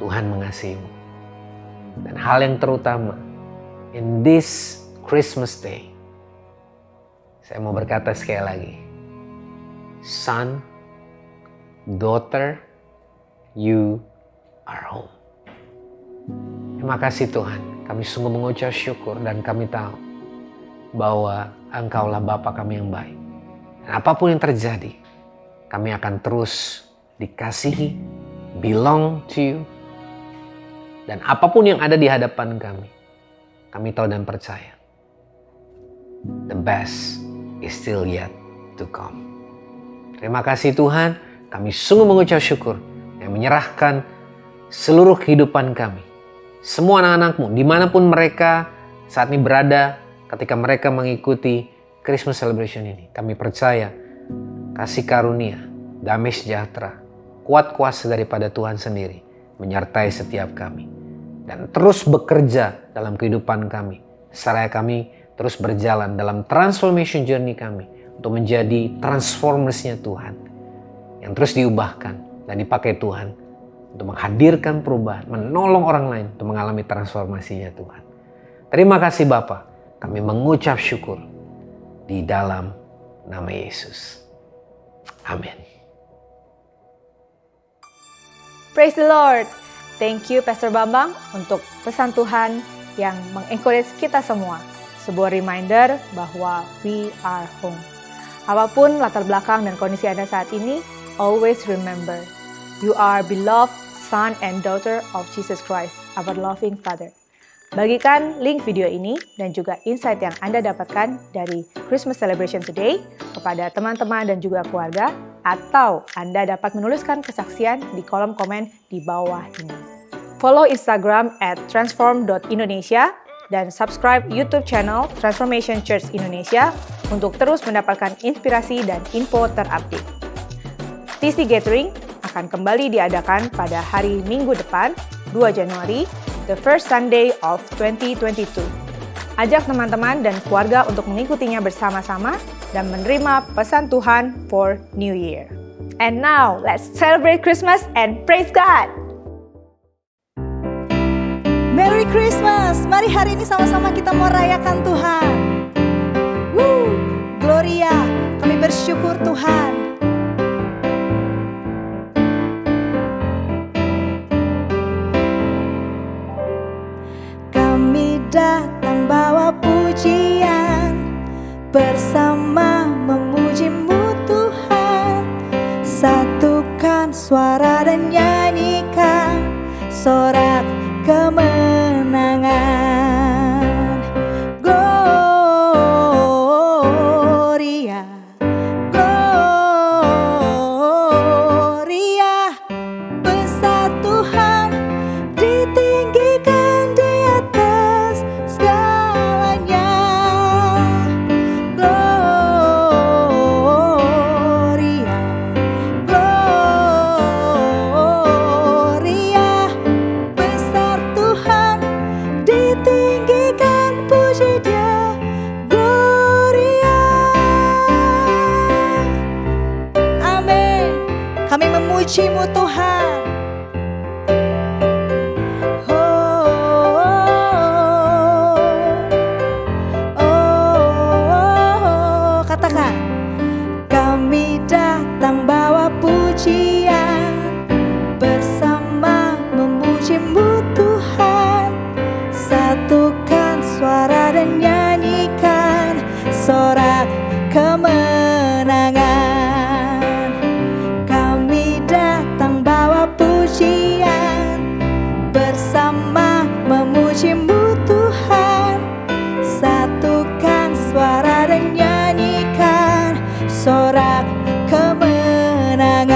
Tuhan mengasihimu. Dan hal yang terutama, in this Christmas Day, saya mau berkata sekali lagi, son, daughter, you are home. Terima kasih Tuhan, kami sungguh mengucap syukur dan kami tahu bahwa Engkaulah Bapa kami yang baik. Dan apapun yang terjadi, kami akan terus dikasihi, belong to you. Dan apapun yang ada di hadapan kami tahu dan percaya, the best is still yet to come. Terima kasih Tuhan, kami sungguh mengucap syukur yang menyerahkan seluruh kehidupan kami. Semua anak-anak-Mu, dimanapun mereka saat ini berada, ketika mereka mengikuti Christmas celebration ini, kami percaya kasih karunia, damai sejahtera, kuat kuasa daripada Tuhan sendiri menyertai setiap kami. Dan terus bekerja dalam kehidupan kami. Seraya kami terus berjalan dalam transformation journey kami untuk menjadi transformers-nya Tuhan. Yang terus diubahkan dan dipakai Tuhan untuk menghadirkan perubahan, menolong orang lain untuk mengalami transformasinya Tuhan. Terima kasih Bapa, kami mengucap syukur di dalam nama Yesus. Amin. Praise the Lord. Thank you Pastor Bambang untuk pesan Tuhan yang mengencourage kita semua. Sebuah reminder bahwa we are home. Apapun latar belakang dan kondisi Anda saat ini, always remember, you are beloved son and daughter of Jesus Christ, our loving Father. Bagikan link video ini dan juga insight yang Anda dapatkan dari Christmas Celebration Today kepada teman-teman dan juga keluarga, atau Anda dapat menuliskan kesaksian di kolom komen di bawah ini. Follow Instagram @transform.indonesia dan subscribe YouTube channel Transformation Church Indonesia untuk terus mendapatkan inspirasi dan info terupdate. TC Gathering akan kembali diadakan pada hari Minggu depan, 2 Januari, the first Sunday of 2022. Ajak teman-teman dan keluarga untuk mengikutinya bersama-sama dan menerima pesan Tuhan for New Year. And now, let's celebrate Christmas and praise God! Merry Christmas! Mari hari ini sama-sama kita mau rayakan Tuhan. Woo! Gloria! Kami bersyukur Tuhan. datang bawa pujian, bersama memuji-Mu Tuhan. Satukan suara dan nyanyikan sorak kemenangan. Gloria, Gloria, besar Tuhan, ditinggikan di atas segalanya. Gloria, Gloria, besar Tuhan, ditinggikan, puji Dia. Gloria, amin. Kami memuji-Mu Tuhan. Katakan, kami datang bawa pujian, bersama memuji-Mu Tuhan. Satukan suara dan nyanyikan sorak kemenangan. Kami datang bawa pujian, bersama memuji-Mu Tuhan. Satukan suara dan nyanyikan sorak kemenangan.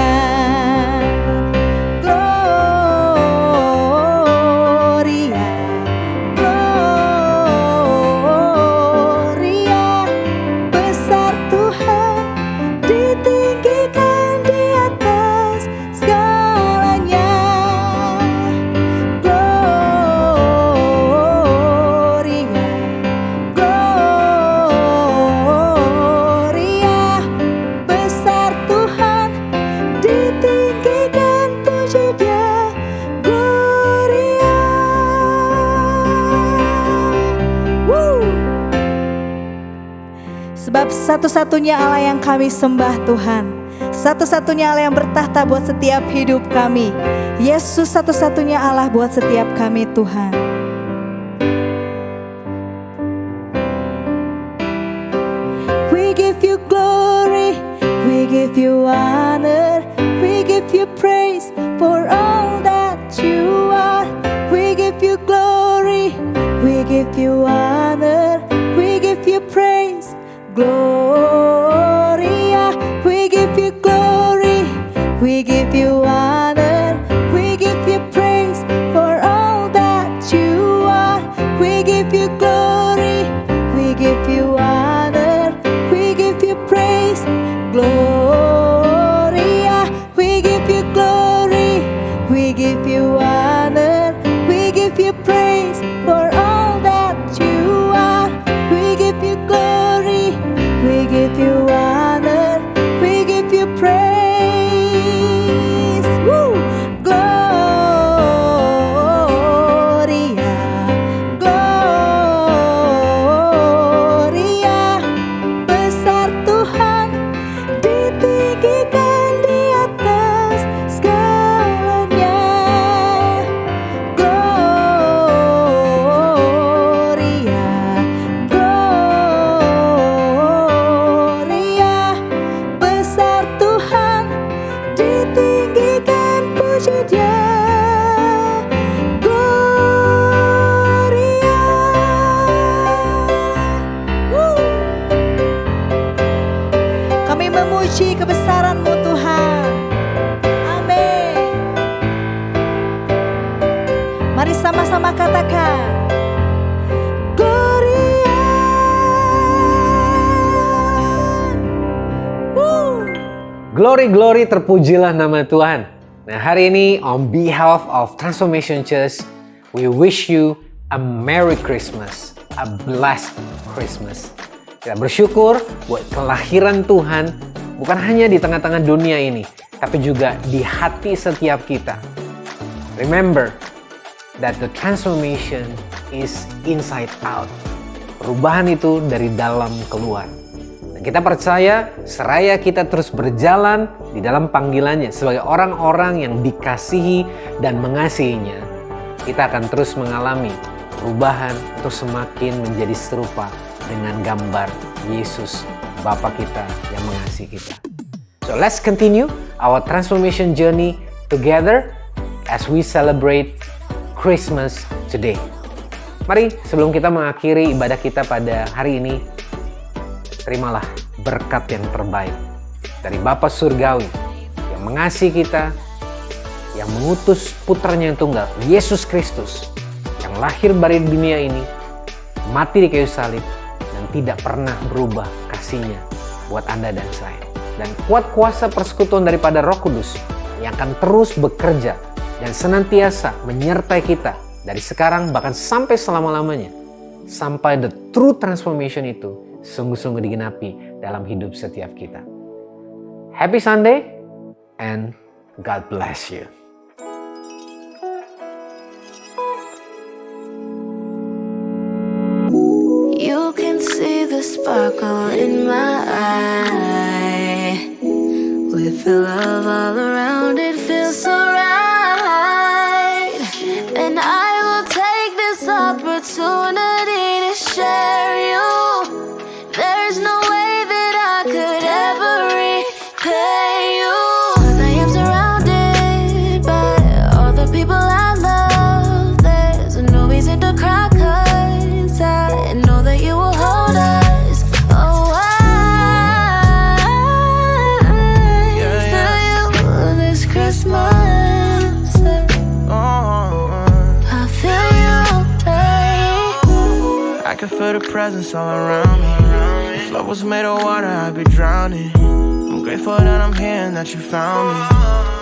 Gloria, Gloria, besar Tuhan, ditinggikan di atas segalanya. Gloria, Gloria, besar Tuhan, ditinggikan, puji Dia. Gloria. Woo. Sebab satu-satunya Allah yang kami sembah Tuhan, satu-satunya Allah yang bertahta buat setiap hidup kami. Yesus satu-satunya Allah buat setiap kami Tuhan. We give You glory, we give You honor, we give You praise for all that You are. We give You glory, we give You honor, we give You praise. Gloria, we give You glory, we give You honor, we give You praise for all that You are. We give You glory, we give You honor, we give You praise. Gloria, we give You glory, we give You honor, we give You praise for all that You are. We give You glory, we give You honor, we give You praise. Woo! Gloria, Gloria, besar Tuhan, ditinggikan di atas segalanya. Gloria, Gloria, besar Tuhan, ditinggikan, puji Dia. Gloria. Woo. Kami memuji kebesaran-Mu Tuhan. Amin. Mari sama-sama katakan, Gloria. Woo. Glory, glory, terpujilah nama Tuhan. Nah, hari ini on behalf of Transformation Church, we wish you a Merry Christmas, a blessed Christmas. Kita bersyukur buat kelahiran Tuhan bukan hanya di tengah-tengah dunia ini, tapi juga di hati setiap kita. Remember that the transformation is inside out. Perubahan itu dari dalam keluar. Dan kita percaya seraya kita terus berjalan di dalam panggilannya sebagai orang-orang yang dikasihi dan mengasihinya, kita akan terus mengalami perubahan untuk semakin menjadi serupa dengan gambar Yesus Bapa kita yang mengasihi kita. So let's continue our transformation journey together as we celebrate Christmas today. Mari sebelum kita mengakhiri ibadah kita pada hari ini, terimalah berkat yang terbaik dari Bapa Surgawi yang mengasihi kita, yang mengutus putranya yang tunggal, Yesus Kristus, yang lahir dari dunia ini, mati di kayu salib, dan tidak pernah berubah kasihnya buat Anda dan saya. Dan kuat kuasa persekutuan daripada Roh Kudus yang akan terus bekerja dan senantiasa menyertai kita dari sekarang bahkan sampai selama-lamanya. Sampai the true transformation itu sungguh-sungguh digenapi dalam hidup setiap kita. Happy Sunday and God bless you. You can see the sparkle in my eye. With the love all around, it feels so right. And I will take this opportunity to share you. There's no way that I could ever repay you. 'Cause I am surrounded by all the people I love. There's no reason to cry, 'cause I know that you will hold us. Oh, I feel you this Christmas. I feel you, I can feel the presence all around me. If love was made of water, I'd be drowning. I'm grateful that I'm here and that you found me.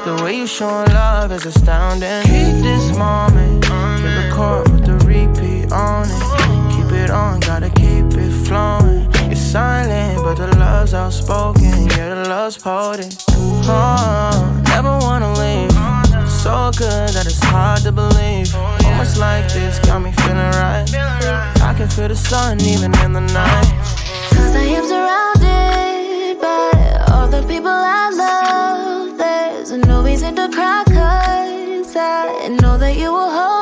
The way you showing love is astounding. Keep this moment, hit record with the repeat on it. Keep it on, gotta keep it flowing. You're silent, but the love's outspoken. Yeah, the love's potent. Never wanna leave. So good that it's hard to believe. Moments like this got me feeling right. I can feel the sun even in the night. 'cause I am surrounded by all the people I love. There's no reason to cry, 'cause I know that you will hold